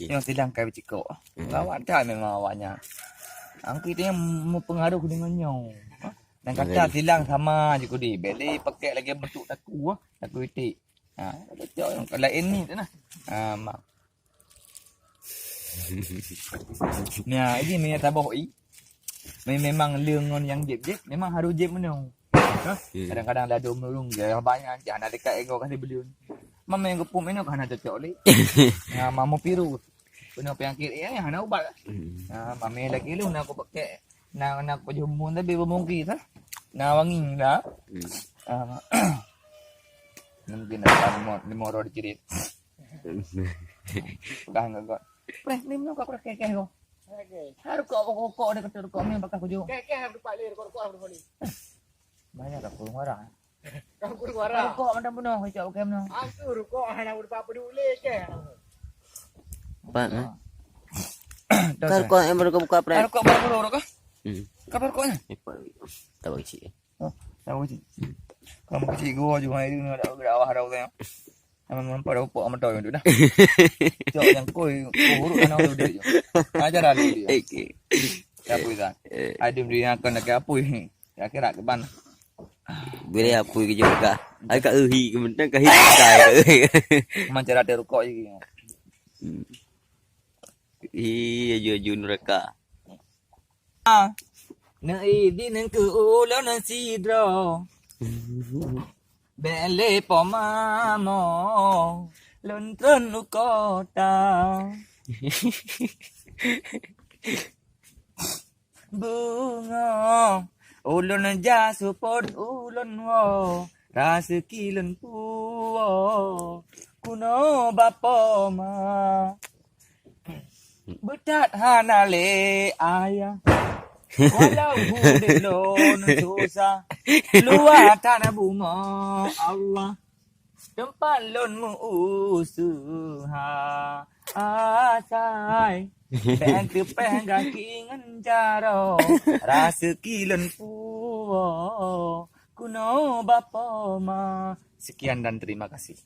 Yang sedang kayak ciko. Lawak dah memang awaknya. Kita yang mempengaruh dengannya. Dan kata silang sama je kudi. Beli pakai lagi bentuk taku itik. Betul yang lain ni tu nah. Mak. Nah, ini punya tabah i. Memang leungon yang jeb-jeb memang harus jeb menung. Kadang-kadang dah dom-dom je banyak jangan dekat ego kan dia beliun. Mama yang gepum ini kan ada cocok li. Mama piru. Kena penyakit yang hana ubat. Mama lagi lu nak aku pakai nak pejumun tapi bermungkin sah. Nak wangi dah. Mungkin ada limoro dicirit. Kan enggak. Preh ni nak aku kekeh kau. Harus kok dia kata kok ni bakal kuju. Kekeh harus palir kok harus palir. Banyak tak kurang warah. Kau kurang warah. Kok macam bunuh kau kem no. Aku kok hana udah peduli ke. Pak. Kar kok yang baru buka pre. Kok baru kah? Kabar koknya? Tak kecil. Tahu sih. Kamu kecil gua juga ini ada berawah ada utang. Memang pada upok amat tahu yang tu dah. Cok yang koi urut anak tu dia. Ajar ali dia. Okey. Apa itu? Ada dia akan nak apa ini? Ya kira ke ban. Bila apa ke juga. Agak uhi kemudian ke hitai. Macam ada rukuk je. Jujur neraka. Na di nang ku ulo na sidro. Bele pomamo lontron ukota. Bunga ulon jasupod ulon wo rasa kilon puwo kuno bapoma betat hanale ayah walau hudilon susah luar tanah bunga Allah tempat lonmu usuha asai pen kepeng kaki ngencaro rasa kilon puwo kuno bapoma. Sekian dan terima kasih.